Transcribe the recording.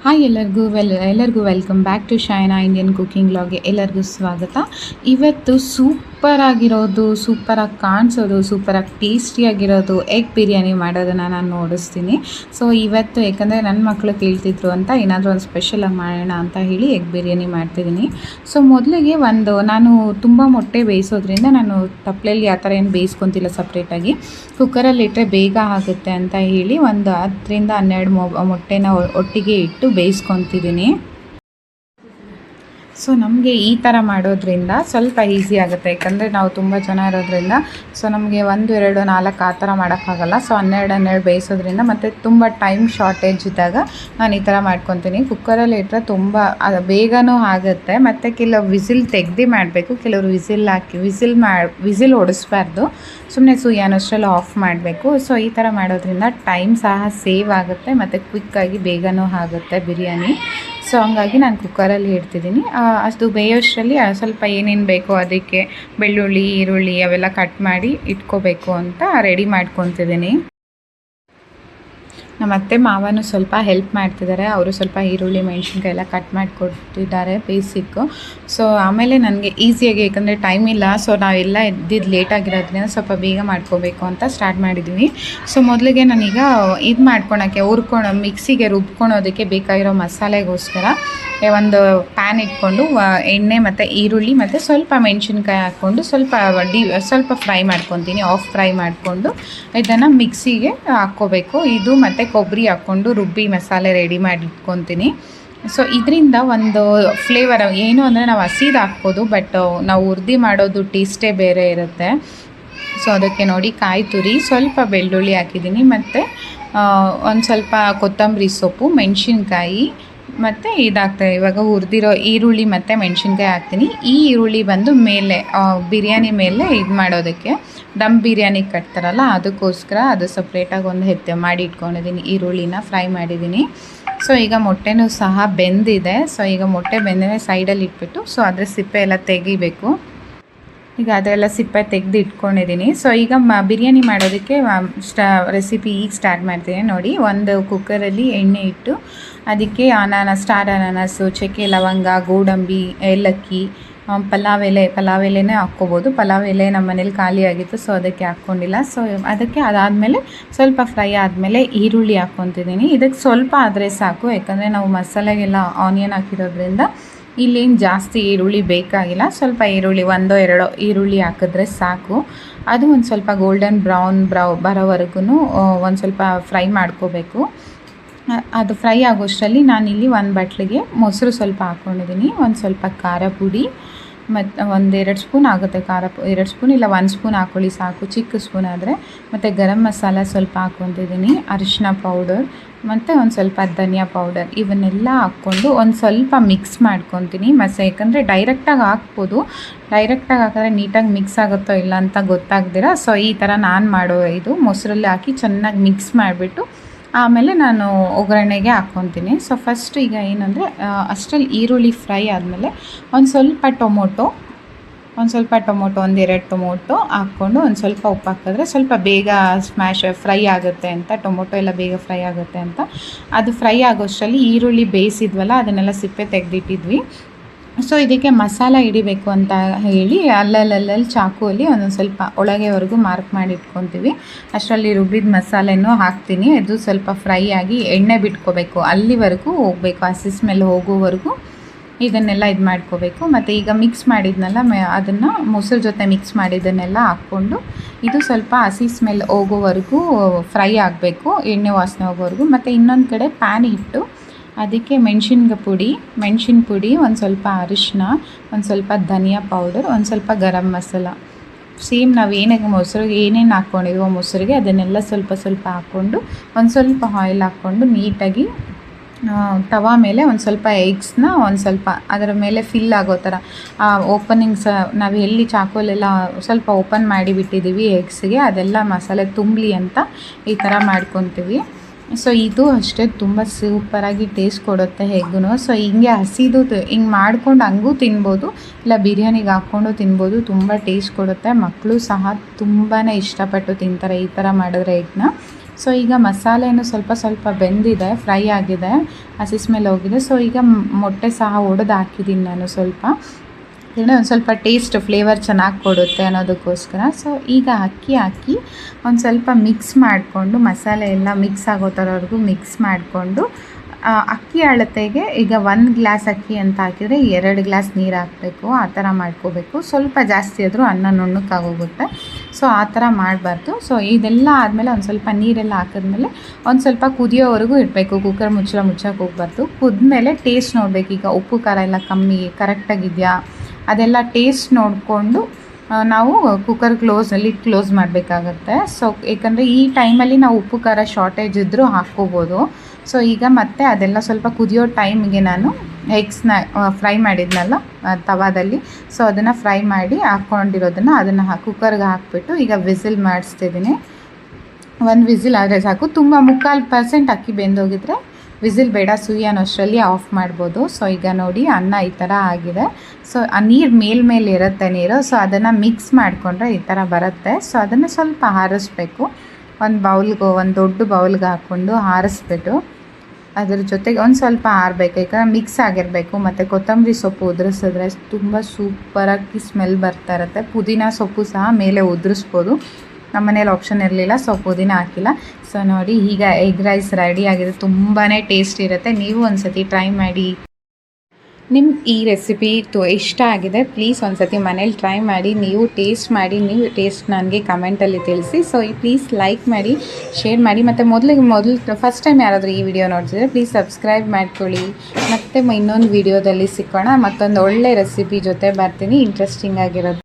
Hi ಎಲ್ಲರಿಗೂ welcome back to Shaina Indian cooking ವ್ಲಾಗ್ಗೆ ಎಲ್ಲರಿಗೂ ಸ್ವಾಗತ. ಇವತ್ತು ಸೂಪರಾಗಿ ಕಾಣಿಸೋದು, ಸೂಪರಾಗಿ ಟೇಸ್ಟಿಯಾಗಿರೋದು ಎಗ್ ಬಿರಿಯಾನಿ ಮಾಡೋದನ್ನು ನಾನು ನೋಡಿಸ್ತೀನಿ. ಸೊ ಇವತ್ತು ಯಾಕಂದರೆ ನನ್ನ ಮಕ್ಕಳು ಕೇಳ್ತಿದ್ರು ಅಂತ ಏನಾದರೂ ಒಂದು ಸ್ಪೆಷಲಾಗಿ ಮಾಡೋಣ ಅಂತ ಹೇಳಿ ಎಗ್ ಬಿರಿಯಾನಿ ಮಾಡ್ತಿದ್ದೀನಿ. ಸೊ ಮೊದಲಿಗೆ ನಾನು ತುಂಬ ಮೊಟ್ಟೆ ಬೇಯಿಸೋದ್ರಿಂದ ನಾನು ತಪ್ಪಲೆಯಲ್ಲಿ ಆ ಥರ ಏನು ಬೇಯಿಸ್ಕೊತಿಲ್ಲ, ಸಪ್ರೇಟಾಗಿ ಕುಕ್ಕರಲ್ಲಿ ಇಟ್ಟರೆ ಬೇಗ ಆಗುತ್ತೆ ಅಂತ ಹೇಳಿ 10-12 ಮೊಟ್ಟೆನ ಒಟ್ಟಿಗೆ ಇಟ್ಟು ಬೇಯಿಸ್ಕೊತಿದ್ದೀನಿ. ಸೊ ನಮಗೆ ಈ ಥರ ಮಾಡೋದ್ರಿಂದ ಸ್ವಲ್ಪ ಈಸಿ ಆಗುತ್ತೆ, ಯಾಕಂದರೆ ನಾವು ತುಂಬ ಜನ ಇರೋದ್ರಿಂದ. ಸೊ ನಮಗೆ 1, 2, 4 ಆ ಥರ ಮಾಡೋಕ್ಕಾಗಲ್ಲ. ಸೊ 12 ಬೇಯಿಸೋದ್ರಿಂದ ಮತ್ತು ತುಂಬ ಟೈಮ್ ಶಾರ್ಟೇಜ್ ಇದ್ದಾಗ ನಾನು ಈ ಥರ ಮಾಡ್ಕೊತೀನಿ. ಕುಕ್ಕರಲ್ಲಿ ಇಟ್ಟರೆ ತುಂಬ ಬೇಗನೂ ಆಗುತ್ತೆ ಮತ್ತು ಕೆಲವು ವಿಸಿಲ್ ತೆಗ್ದು ಮಾಡಬೇಕು, ಕೆಲವರು ವಿಸಿಲ್ ಹಾಕಿ ವಿಸಿಲ್ ಹೊಡಿಸ್ಬಾರ್ದು, ಸುಮ್ಮನೆ ಅನ್ನೋಷ್ಟರಲ್ಲಿ ಆಫ್ ಮಾಡಬೇಕು. ಸೊ ಈ ಥರ ಮಾಡೋದ್ರಿಂದ ಟೈಮ್ ಸಹ ಸೇವ್ ಆಗುತ್ತೆ ಮತ್ತು ಕ್ವಿಕ್ಕಾಗಿ ಬೇಗನೂ ಆಗುತ್ತೆ ಬಿರಿಯಾನಿ. ಸೊ ಹಂಗಾಗಿ ನಾನು ಕುಕ್ಕರಲ್ಲಿ ಇಡ್ತಿದ್ದೀನಿ. ಅದು ಬೇಯೋಷ್ಟರಲ್ಲಿ ಸ್ವಲ್ಪ ಏನೇನು ಬೇಕೋ ಅದಕ್ಕೆ ಬೆಳ್ಳುಳ್ಳಿ, ಈರುಳ್ಳಿ ಅವೆಲ್ಲ ಕಟ್ ಮಾಡಿ ಇಟ್ಕೋಬೇಕು ಅಂತ ರೆಡಿ ಮಾಡ್ಕೊತಿದ್ದೀನಿ. ನಮ್ಮ ಅತ್ತೆ ಮಾವನು ಸ್ವಲ್ಪ ಹೆಲ್ಪ್ ಮಾಡ್ತಿದ್ದಾರೆ, ಅವರು ಸ್ವಲ್ಪ ಈರುಳ್ಳಿ ಮೆಣಸಿನ್ಕಾಯಿ ಎಲ್ಲ ಕಟ್ ಮಾಡಿಕೊಡ್ತಿದ್ದಾರೆ ಬೇಸಿಕ್ಕು. ಸೊ ಆಮೇಲೆ ನನಗೆ ಈಸಿಯಾಗಿ, ಯಾಕಂದರೆ ಟೈಮ್ ಇಲ್ಲ, ಸೊ ನಾವೆಲ್ಲ ಎದ್ದಿದ್ದು ಲೇಟಾಗಿರೋದ್ರಿಂದ ಸ್ವಲ್ಪ ಬೇಗ ಮಾಡ್ಕೋಬೇಕು ಅಂತ ಸ್ಟಾರ್ಟ್ ಮಾಡಿದ್ವಿ. ಸೊ ಮೊದಲಿಗೆ ನಾನೀಗ ಇದು ಮಾಡ್ಕೊಳಕ್ಕೆ ಮಿಕ್ಸಿಗೆ ರುಬ್ಕೊಳೋದಕ್ಕೆ ಬೇಕಾಗಿರೋ ಮಸಾಲೆಗೋಸ್ಕರ ಒಂದು ಪ್ಯಾನ್ ಇಟ್ಕೊಂಡು ಎಣ್ಣೆ ಮತ್ತು ಈರುಳ್ಳಿ ಮತ್ತು ಸ್ವಲ್ಪ ಮೆಣಸಿನ್ಕಾಯಿ ಹಾಕ್ಕೊಂಡು ಸ್ವಲ್ಪ ಫ್ರೈ ಮಾಡ್ಕೊತೀನಿ. ಆಫ್ ಫ್ರೈ ಮಾಡಿಕೊಂಡು ಇದನ್ನು ಮಿಕ್ಸಿಗೆ ಹಾಕ್ಕೋಬೇಕು. ಇದು ಮತ್ತು ಕೊಬ್ಬರಿ ಹಾಕ್ಕೊಂಡು ರುಬ್ಬಿ ಮಸಾಲೆ ರೆಡಿ ಮಾಡಿ ಇಟ್ಕೊತೀನಿ. ಸೊ ಇದರಿಂದ ಒಂದು ಫ್ಲೇವರ್ ಏನು ಅಂದರೆ ನಾವು ಹಸಿದು ಹಾಕ್ಬೋದು, ಬಟ್ ನಾವು ಹುರ್ದು ಮಾಡೋದು ಟೇಸ್ಟೇ ಬೇರೆ ಇರುತ್ತೆ. ಸೊ ಅದಕ್ಕೆ ನೋಡಿ ಕಾಯಿ ತುರಿ, ಸ್ವಲ್ಪ ಬೆಳ್ಳುಳ್ಳಿ ಹಾಕಿದ್ದೀನಿ ಮತ್ತು ಒಂದು ಸ್ವಲ್ಪ ಕೊತ್ತಂಬರಿ ಸೊಪ್ಪು, ಮೆಣಸಿನ್ಕಾಯಿ ಮತ್ತು ಇದಾಗ್ತದೆ. ಇವಾಗ ಹುರಿದಿರೋ ಈರುಳ್ಳಿ ಮತ್ತು ಮೆಣಸಿನ್ಕಾಯಿ ಹಾಕ್ತೀನಿ. ಈ ಈರುಳ್ಳಿ ಬಂದು ಮೇಲೆ ಬಿರಿಯಾನಿ ಮೇಲೆ ಇದು ಮಾಡೋದಕ್ಕೆ, ದಮ್ ಬಿರಿಯಾನಿ ಕಟ್ತಾರಲ್ಲ ಅದಕ್ಕೋಸ್ಕರ ಅದು ಸಪ್ರೇಟಾಗಿ ಒಂದು ಮಾಡಿ ಇಟ್ಕೊಂಡಿದ್ದೀನಿ. ಈರುಳ್ಳಿನ ಫ್ರೈ ಮಾಡಿದ್ದೀನಿ. ಸೊ ಈಗ ಮೊಟ್ಟೆನೂ ಸಹ ಬೆಂದಿದೆ. ಸೊ ಈಗ ಮೊಟ್ಟೆ ಬೆಂದರೆ ಸೈಡಲ್ಲಿ ಇಟ್ಬಿಟ್ಟು ಸೊ ಅದರ ಸಿಪ್ಪೆ ಎಲ್ಲ ತೆಗಿಬೇಕು. ಈಗ ಅದೆಲ್ಲ ಸಿಪ್ಪೆ ತೆಗೆದು ಇಟ್ಕೊಂಡಿದ್ದೀನಿ. ಸೊ ಈಗ ಬಿರಿಯಾನಿ ಮಾಡೋದಕ್ಕೆ ರೆಸಿಪಿ ಈಗ ಸ್ಟಾರ್ಟ್ ಮಾಡ್ತೀನಿ ನೋಡಿ. ಒಂದು ಕುಕ್ಕರಲ್ಲಿ ಎಣ್ಣೆ ಇಟ್ಟು ಅದಕ್ಕೆ ಸ್ಟಾರ್ ಅನಾನಸು, ಚಕ್ಕೆ, ಲವಂಗ, ಗೋಡಂಬಿ, ಏಲಕ್ಕಿ, ಪಲಾವ್ ಎಲೆನೇ ಹಾಕ್ಕೋಬೋದು. ಪಲಾವ್ ಎಲೆ ನಮ್ಮ ಮನೇಲಿ ಖಾಲಿ ಆಗಿತ್ತು, ಸೊ ಅದಕ್ಕೆ ಹಾಕ್ಕೊಂಡಿಲ್ಲ. ಸೊ ಅದಕ್ಕೆ ಅದಾದಮೇಲೆ ಸ್ವಲ್ಪ ಫ್ರೈ ಆದಮೇಲೆ ಈರುಳ್ಳಿ ಹಾಕ್ಕೊತಿದ್ದೀನಿ. ಇದಕ್ಕೆ ಸ್ವಲ್ಪ ಆದರೆ ಸಾಕು, ಯಾಕಂದರೆ ನಾವು ಮಸಾಲೆಗೆಲ್ಲ ಆನಿಯನ್ ಹಾಕಿರೋದ್ರಿಂದ ಇಲ್ಲೇನು ಜಾಸ್ತಿ ಈರುಳ್ಳಿ ಬೇಕಾಗಿಲ್ಲ. ಸ್ವಲ್ಪ ಈರುಳ್ಳಿ 1-2 ಈರುಳ್ಳಿ ಹಾಕಿದ್ರೆ ಸಾಕು. ಅದು ಒಂದು ಸ್ವಲ್ಪ ಗೋಲ್ಡನ್ ಬ್ರೌನ್ ಬರೋವರೆಗೂ ಒಂದು ಸ್ವಲ್ಪ ಫ್ರೈ ಮಾಡ್ಕೋಬೇಕು. ಅದು ಫ್ರೈ ಆಗೋಷ್ಟರಲ್ಲಿ ನಾನಿಲ್ಲಿ ಒಂದು ಬಟ್ಲಿಗೆ ಮೊಸರು ಸ್ವಲ್ಪ ಹಾಕ್ಕೊಂಡಿದ್ದೀನಿ. ಒಂದು ಸ್ವಲ್ಪ ಖಾರ ಪುಡಿ ಮತ್ತು 1-2 ಸ್ಪೂನ್ ಆಗುತ್ತೆ ಖಾರ, 2 ಸ್ಪೂನ್ ಇಲ್ಲ 1 ಸ್ಪೂನ್ ಹಾಕ್ಕೊಳ್ಳಿ ಸಾಕು, ಚಿಕ್ಕ ಸ್ಪೂನ್ ಆದರೆ. ಮತ್ತು ಗರಂ ಮಸಾಲ ಸ್ವಲ್ಪ ಹಾಕ್ಕೊತಿದ್ದೀನಿ, ಅರಿಶಿನ ಪೌಡರ್ ಮತ್ತು ಒಂದು ಸ್ವಲ್ಪ ಧನಿಯಾ ಪೌಡರ್, ಇವನ್ನೆಲ್ಲ ಹಾಕ್ಕೊಂಡು ಒಂದು ಸ್ವಲ್ಪ ಮಿಕ್ಸ್ ಮಾಡ್ಕೊತೀನಿ. ಯಾಕಂದರೆ ಡೈರೆಕ್ಟಾಗಿ ಹಾಕ್ಬೋದು, ಡೈರೆಕ್ಟಾಗಿ ಹಾಕಿದ್ರೆ ನೀಟಾಗಿ ಮಿಕ್ಸ್ ಆಗುತ್ತೋ ಇಲ್ಲ ಅಂತ ಗೊತ್ತಾಗ್ದಿರ. ಸೊ ಈ ಥರ ನಾನು ಮಾಡೋ ಇದು ಮೊಸರಲ್ಲಿ ಹಾಕಿ ಚೆನ್ನಾಗಿ ಮಿಕ್ಸ್ ಮಾಡಿಬಿಟ್ಟು ಆಮೇಲೆ ನಾನು ಒಗ್ಗರಣೆಗೆ ಹಾಕ್ಕೊತೀನಿ. ಸೊ ಫಸ್ಟ್ ಈಗ ಏನಂದರೆ ಅಷ್ಟರಲ್ಲಿ ಈರುಳ್ಳಿ ಫ್ರೈ ಆದಮೇಲೆ ಒಂದು ಸ್ವಲ್ಪ ಟೊಮೊಟೊ, 1-2 ಟೊಮೊಟೊ ಹಾಕ್ಕೊಂಡು ಒಂದು ಸ್ವಲ್ಪ ಉಪ್ಪು ಹಾಕಿದ್ರೆ ಸ್ವಲ್ಪ ಬೇಗ ಫ್ರೈ ಆಗುತ್ತೆ ಅಂತ, ಟೊಮೊಟೊ ಎಲ್ಲ ಬೇಗ ಫ್ರೈ ಆಗುತ್ತೆ ಅಂತ. ಅದು ಫ್ರೈ ಆಗೋಷ್ಟರಲ್ಲಿ ಈರುಳ್ಳಿ ಬೇಯಿಸಿದ್ವಲ್ಲ ಅದನ್ನೆಲ್ಲ ಸಿಪ್ಪೆ ತೆಗೆದಿಟ್ಟಿದ್ವಿ. ಸೊ ಇದಕ್ಕೆ ಮಸಾಲ ಹಿಡಿಬೇಕು ಅಂತ ಹೇಳಿ ಅಲ್ಲಲ್ಲಿ ಚಾಕುವಲ್ಲಿ ಒಂದೊಂದು ಸ್ವಲ್ಪ ಒಳಗೆವರೆಗೂ ಮಾರ್ಕ್ ಮಾಡಿ ಇಟ್ಕೊತೀವಿ. ಅಷ್ಟರಲ್ಲಿ ರುಬ್ಬಿದ ಮಸಾಲೆನೂ ಹಾಕ್ತೀನಿ. ಇದು ಸ್ವಲ್ಪ ಫ್ರೈ ಆಗಿ ಎಣ್ಣೆ ಬಿಟ್ಕೋಬೇಕು, ಅಲ್ಲಿವರೆಗೂ ಹೋಗಬೇಕು, ಹಸಿ ಸ್ಮೆಲ್ ಹೋಗೋವರೆಗೂ ಇದನ್ನೆಲ್ಲ ಇದು ಮಾಡ್ಕೋಬೇಕು. ಮತ್ತು ಈಗ ಮಿಕ್ಸ್ ಮಾಡಿದ್ನಲ್ಲ ಅದನ್ನು ಮೊಸರು ಜೊತೆ ಮಿಕ್ಸ್ ಮಾಡಿದ್ದನ್ನೆಲ್ಲ ಹಾಕ್ಕೊಂಡು ಇದು ಸ್ವಲ್ಪ ಹಸಿ ಸ್ಮೆಲ್ ಹೋಗೋವರೆಗೂ ಫ್ರೈ ಆಗಬೇಕು, ಎಣ್ಣೆ ವಾಸನೆ ಹೋಗೋವರೆಗೂ. ಮತ್ತು ಇನ್ನೊಂದು ಕಡೆ ಪ್ಯಾನ್ ಇಟ್ಟು ಅದಕ್ಕೆ ಮೆಣಸಿನ ಪುಡಿ, ಒಂದು ಸ್ವಲ್ಪ ಅರಿಶಿನ, ಒಂದು ಸ್ವಲ್ಪ ಧನಿಯಾ ಪೌಡರ್, ಒಂದು ಸ್ವಲ್ಪ ಗರಂ ಮಸಾಲ, ಸೇಮ್ ನಾವು ಏನೇನು ಹಾಕ್ಕೊಂಡಿದ್ವೋ ಮೊಸರಿಗೆ ಅದನ್ನೆಲ್ಲ ಸ್ವಲ್ಪ ಹಾಕ್ಕೊಂಡು ಒಂದು ಸ್ವಲ್ಪ ಆಯಿಲ್ ಹಾಕ್ಕೊಂಡು ನೀಟಾಗಿ ತವಾ ಮೇಲೆ ಒಂದು ಸ್ವಲ್ಪ ಎಗ್ಸ್ನ ಒಂದು ಸ್ವಲ್ಪ ಅದರ ಮೇಲೆ ಫಿಲ್ ಆಗೋ ಥರ ಓಪನಿಂಗ್ಸ್ ನಾವು ಎಲ್ಲಿ ಚಾಕೋಲೆಲ್ಲ ಸ್ವಲ್ಪ ಓಪನ್ ಮಾಡಿ ಬಿಟ್ಟಿದ್ದೀವಿ ಎಗ್ಸ್ಗೆ, ಅದೆಲ್ಲ ಮಸಾಲೆ ತುಂಬಲಿ ಅಂತ ಈ ಥರ ಮಾಡ್ಕೊತೀವಿ. ಸೊ ಇದು ಅಷ್ಟೇ ತುಂಬ ಸೂಪರಾಗಿ ಟೇಸ್ಟ್ ಕೊಡುತ್ತೆ ಎಗ್ಗು. ಸೊ ಹಿಂಗೆ ಹಸಿದು ಹಿಂಗೆ ಮಾಡ್ಕೊಂಡು ಹಂಗೂ ತಿನ್ಬೋದು, ಇಲ್ಲ ಬಿರಿಯಾನಿಗೆ ಹಾಕ್ಕೊಂಡು ತಿನ್ಬೋದು, ತುಂಬ ಟೇಸ್ಟ್ ಕೊಡುತ್ತೆ. ಮಕ್ಕಳು ಸಹ ತುಂಬಾ ಇಷ್ಟಪಟ್ಟು ತಿಂತಾರೆ ಈ ಥರ ಮಾಡಿದ್ರೆ ಎಗ್ನ. ಸೊ ಈಗ ಮಸಾಲೆನೂ ಸ್ವಲ್ಪ ಸ್ವಲ್ಪ ಬೆಂದಿದೆ, ಫ್ರೈ ಆಗಿದೆ, ಹಸಿ ಸ್ಮೆಲ್ ಹೋಗಿದೆ. ಸೊ ಈಗ ಮೊಟ್ಟೆ ಸಹ ಒಡೆದು ಹಾಕಿದ್ದೀನಿ ನಾನು ಸ್ವಲ್ಪ, ಒಂದು ಸ್ವಲ್ಪ ಟೇಸ್ಟ್ ಫ್ಲೇವರ್ ಚೆನ್ನಾಗಿ ಕೊಡುತ್ತೆ ಅನ್ನೋದಕ್ಕೋಸ್ಕರ. ಸೊ ಈಗ ಅಕ್ಕಿ ಹಾಕಿ ಒಂದು ಸ್ವಲ್ಪ ಮಿಕ್ಸ್ ಮಾಡಿಕೊಂಡು, ಮಸಾಲೆ ಎಲ್ಲ ಮಿಕ್ಸ್ ಆಗೋ ಥರವರೆಗೂ ಮಿಕ್ಸ್ ಮಾಡಿಕೊಂಡು, ಅಕ್ಕಿ ಅಳತೆಗೆ ಈಗ 1 ಗ್ಲಾಸ್ ಅಕ್ಕಿ ಅಂತ ಹಾಕಿದರೆ 2 ಗ್ಲಾಸ್ ನೀರು ಹಾಕಬೇಕು, ಆ ಥರ ಮಾಡ್ಕೋಬೇಕು. ಸ್ವಲ್ಪ ಜಾಸ್ತಿ ಆದರೂ ಅನ್ನ ನುಣ್ಣಕ್ಕಾಗೋಗುತ್ತೆ, ಸೊ ಆ ಥರ ಮಾಡಬಾರ್ದು. ಸೊ ಇದೆಲ್ಲ ಆದಮೇಲೆ ಒಂದು ಸ್ವಲ್ಪ ನೀರೆಲ್ಲ ಹಾಕಿದ್ಮೇಲೆ ಒಂದು ಸ್ವಲ್ಪ ಕುದಿಯೋವರೆಗೂ ಇಡಬೇಕು. ಕುಕ್ಕರ್ ಮುಚ್ಚಕ್ಕೆ ಹೋಗ್ಬಾರ್ದು. ಕುದ್ಮೇಲೆ ಟೇಸ್ಟ್ ನೋಡಬೇಕು, ಈಗ ಉಪ್ಪು ಖಾರ ಎಲ್ಲ ಕಮ್ಮಿ ಕರೆಕ್ಟಾಗಿದೆಯಾ ಅದೆಲ್ಲ ಟೇಸ್ಟ್ ನೋಡಿಕೊಂಡು ನಾವು ಕುಕ್ಕರ್ ಲಿಡ್ ಕ್ಲೋಸ್ ಮಾಡಬೇಕಾಗತ್ತೆ. ಸೊ ಏಕೆಂದರೆ ಈ ಟೈಮಲ್ಲಿ ನಾವು ಉಪ್ಪು ಖಾರ ಶಾರ್ಟೇಜ್ ಇದ್ದರೂ ಹಾಕ್ಕೋಬೋದು. ಸೊ ಈಗ ಮತ್ತೆ ಅದೆಲ್ಲ ಸ್ವಲ್ಪ ಕುದಿಯೋ ಟೈಮಿಗೆ ನಾನು ಎಗ್ಸ್ನ ಫ್ರೈ ಮಾಡಿದ್ನಲ್ಲ ತವಾದಲ್ಲಿ, ಸೊ ಅದನ್ನು ಫ್ರೈ ಮಾಡಿ ಹಾಕ್ಕೊಂಡಿರೋದನ್ನು ಅದನ್ನು ಕುಕ್ಕರ್ಗೆ ಹಾಕಿಬಿಟ್ಟು ಈಗ ವಿಸಿಲ್ ಮಾಡಿಸ್ತಿದ್ದೀನಿ. 1 ವಿಸಿಲ್ ಆದರೆ ಸಾಕು. ತುಂಬ 3/4% ಅಕ್ಕಿ ಬೆಂದೋಗಿದ್ರೆ ವಿಸಿಲ್ ಬೇಡ, ಸುಯಿ ಅನ್ನೋಷ್ಟರಲ್ಲಿ ಆಫ್ ಮಾಡ್ಬೋದು. ಸೊ ಈಗ ನೋಡಿ ಅನ್ನ ಈ ಥರ ಆಗಿದೆ. ಸೊ ಆ ನೀರು ಮೇಲ್ಮೇಲೆ ಇರುತ್ತೆ ನೀರು, ಸೊ ಅದನ್ನು ಮಿಕ್ಸ್ ಮಾಡಿಕೊಂಡ್ರೆ ಈ ಥರ ಬರುತ್ತೆ. ಸೊ ಅದನ್ನು ಸ್ವಲ್ಪ ಆರಿಸ್ಬೇಕು. ಒಂದು ದೊಡ್ಡ ಬೌಲ್ಗೆ ಹಾಕ್ಕೊಂಡು ಆರಿಸ್ಬಿಟ್ಟು ಅದ್ರ ಜೊತೆಗೆ ಒಂದು ಸ್ವಲ್ಪ ಆರಬೇಕು, ಯಾಕಂದರೆ ಮಿಕ್ಸ್ ಆಗಿರಬೇಕು. ಮತ್ತು ಕೊತ್ತಂಬರಿ ಸೊಪ್ಪು ಉದುರಿಸಿದ್ರೆ ತುಂಬ ಸೂಪರಾಗಿ ಸ್ಮೆಲ್ ಬರ್ತಾ ಇರುತ್ತೆ. ಪುದೀನ ಸೊಪ್ಪು ಸಹ ಮೇಲೆ ಉದುರಿಸ್ಬೋದು. ನಮ್ಮ ಮನೇಲಿ ಆಪ್ಷನ್ ಇರಲಿಲ್ಲ, ಸೊ ಪುದೀನ ಹಾಕಿಲ್ಲ. ಸೊ ನೋಡಿ ಈಗ ಎಗ್ ರೈಸ್ ರೆಡಿ ಆಗಿದೆ. ತುಂಬಾ ಟೇಸ್ಟ್ ಇರುತ್ತೆ. ನೀವು ಒಂದು ಸತಿ ಟ್ರೈ ಮಾಡಿ. ನಿಮ್ಗೆ ಈ ರೆಸಿಪಿ ಇಷ್ಟ ಆಗಿದೆ, ಪ್ಲೀಸ್ ಒಂದು ಸತಿ ಮನೇಲಿ ಟ್ರೈ ಮಾಡಿ, ನೀವು ಟೇಸ್ಟ್ ಮಾಡಿ, ನೀವು ಟೇಸ್ಟ್ ನನಗೆ ಕಮೆಂಟಲ್ಲಿ ತಿಳಿಸಿ. ಸೊ ಪ್ಲೀಸ್ ಲೈಕ್ ಮಾಡಿ, ಶೇರ್ ಮಾಡಿ, ಮತ್ತು ಮೊದಲು ಫಸ್ಟ್ ಟೈಮ್ ಯಾರಾದರೂ ಈ ವಿಡಿಯೋ ನೋಡ್ತಿದ್ರೆ ಪ್ಲೀಸ್ ಸಬ್ಸ್ಕ್ರೈಬ್ ಮಾಡ್ಕೊಳ್ಳಿ. ಮತ್ತು ಇನ್ನೊಂದು ವಿಡಿಯೋದಲ್ಲಿ ಸಿಕ್ಕೋಣ. ಮತ್ತೊಂದು ಒಳ್ಳೆ ರೆಸಿಪಿ ಜೊತೆ ಬರ್ತೀನಿ, ಇಂಟ್ರೆಸ್ಟಿಂಗ್ ಆಗಿರೋದು.